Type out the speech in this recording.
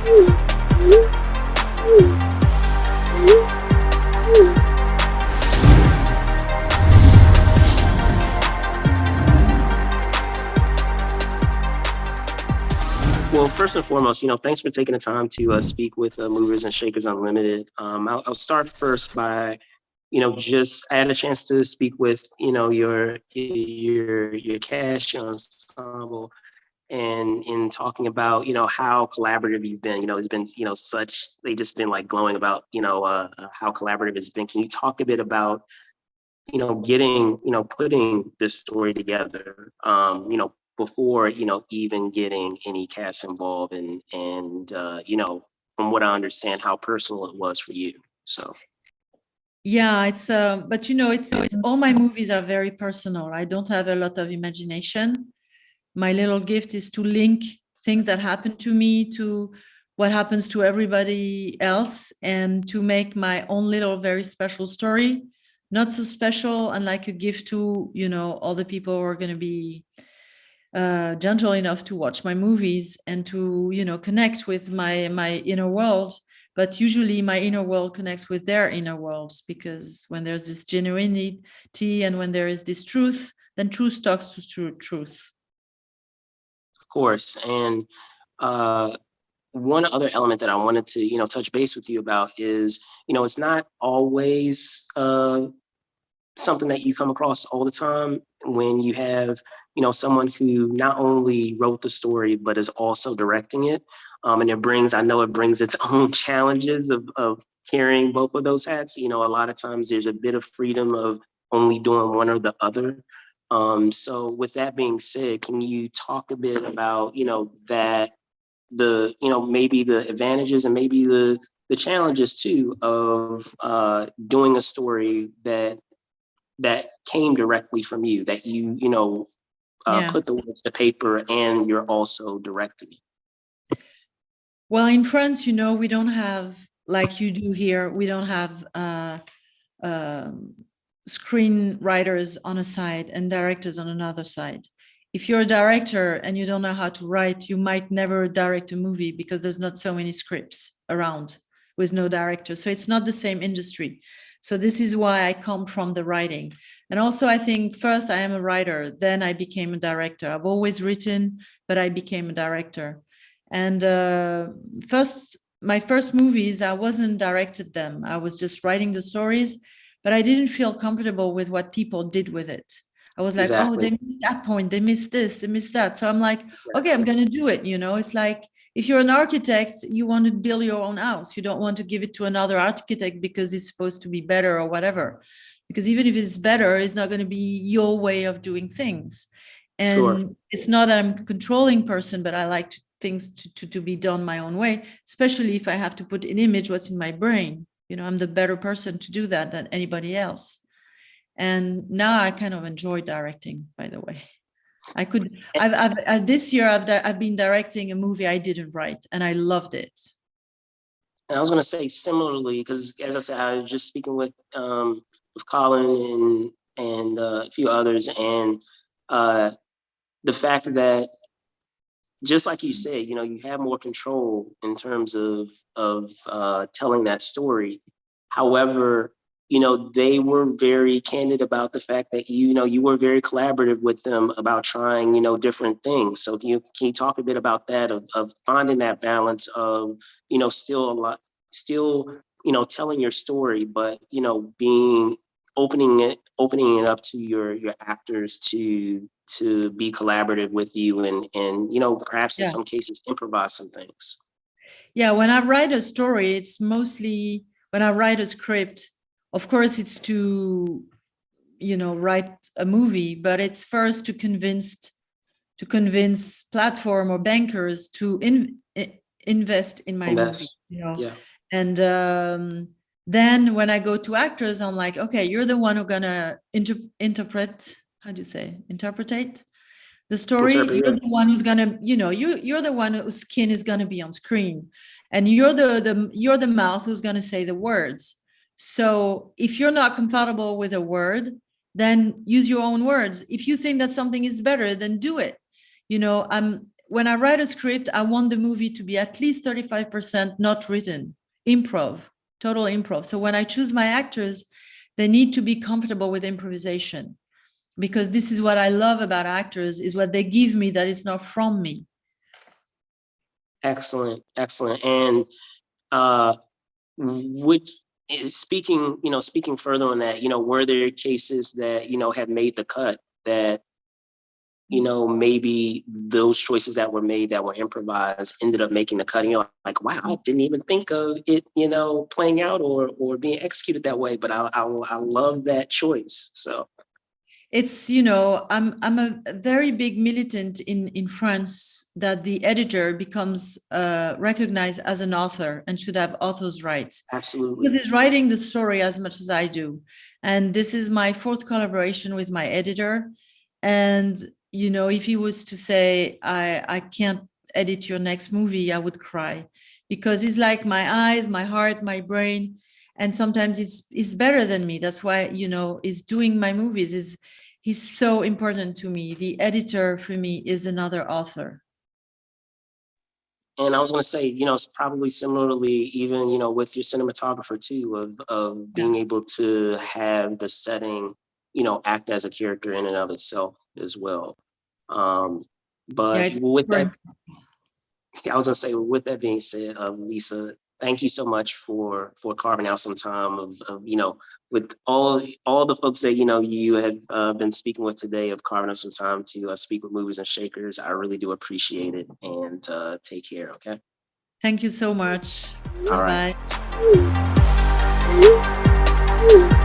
Well, first and foremost, thanks for taking the time to speak with Movers and Shakers Unlimited. I'll start first by, just I had a chance to speak with, your cast, your ensemble, and in talking about, how collaborative you've been. It's been, they've just been like glowing about, how collaborative it's been. Can you talk a bit about, getting, putting this story together, before, even getting any cast involved and from what I understand, how personal it was for you. So, Yeah, it's but it's all my movies are very personal. I don't have a lot of imagination. My little gift is to link things that happen to me to what happens to everybody else and to make my own little very special story not so special and like a gift to all the people who are going to be gentle enough to watch my movies and to connect with my inner world. But usually my inner world connects with their inner worlds, because when there's this genuinity and when there is this truth, then truth talks to truth. of course. And one other element that I wanted to, touch base with you about is, it's not always something that you come across all the time when you have, someone who not only wrote the story, but is also directing it. And I know it brings its own challenges of carrying both of those hats. A lot of times there's a bit of freedom of only doing one or the other. So with that being said, can you talk a bit about, that maybe the advantages and maybe the challenges too of doing a story that came directly from you, that Yeah. put the words to paper and you're also directing it? Well, in France, we don't have, like you do here, we don't have screenwriters on a side and directors on another side. If you're a director and you don't know how to write, you might never direct a movie because there's not so many scripts around with no director. So it's not the same industry. So this is why I come from the writing. And also, I think first I am a writer, then I became a director. I've always written, but I became a director. And my first movies, I wasn't directed them. I was just writing the stories, but I didn't feel comfortable with what people did with it. I was like, oh, Exactly. they missed that point, they missed this, they missed that. So I'm like, okay, I'm going to do it. It's like if you're an architect, you want to build your own house. You don't want to give it to another architect because it's supposed to be better or whatever. Because even if it's better, it's not going to be your way of doing things. Sure. And it's not that I'm a controlling person, but I like things to be done my own way, especially if I have to put in image what's in my brain. I'm the better person to do that than anybody else. And now I kind of enjoy directing, by the way. This year I've been directing a movie I didn't write, and I loved it. And I was going to say similarly, because as I said, I was just speaking with Colin and a few others, and the fact that, just like you said, you have more control in terms of telling that story. However, they were very candid about the fact that you were very collaborative with them about trying different things. So can you talk a bit about that, of finding that balance of still telling your story, but being opening it up to your actors to be collaborative with you and perhaps in Yeah. some cases improvise some things. Yeah, when I write a story, it's mostly when I write a script, of course it's to write a movie, but it's first to convince platform or bankers to invest in my And movie, that's, yeah. and then when I go to actors, I'm like, okay, you're the one who's gonna interpret, how do you say, interpretate the story. Interpret You're it. the one who's gonna, you're the one whose skin is gonna be on screen, and you're the mouth who's gonna say the words. So if you're not comfortable with a word, then use your own words. If you think that something is better, then do it. when I write a script, I want the movie to be at least 35% not written, improv, total improv. So when I choose my actors, they need to be comfortable with improvisation, because this is what I love about actors, is what they give me that is not from me. Excellent, excellent. And uh, which is speaking, speaking further on that, were there cases that, had made the cut that, maybe those choices that were made that were improvised ended up making the cut, and you're like, wow, I didn't even think of it, playing out or being executed that way, but I love that choice. So It's, I'm a very big militant in France that the editor becomes recognized as an author and should have author's rights, because absolutely. he's writing the story as much as I do. And this is my fourth collaboration with my editor. And, if he was to say, I can't edit your next movie, I would cry, because he's like my eyes, my heart, my brain. And sometimes it's better than me. That's why, he's doing my movies. He's so important to me. The editor for me is another author. And I was going to say, it's probably similarly, even, with your cinematographer too, of being able to have the setting, act as a character in and of itself as well. Yeah, But it's with that, important. I was going to say, with that being said, Lisa, thank you so much for carving out some time of with all the folks that you have been speaking with today, of carving out some time to speak with Movers and Shakers. I really do appreciate it, and take care. Okay. Thank you so much. All right. Bye-bye.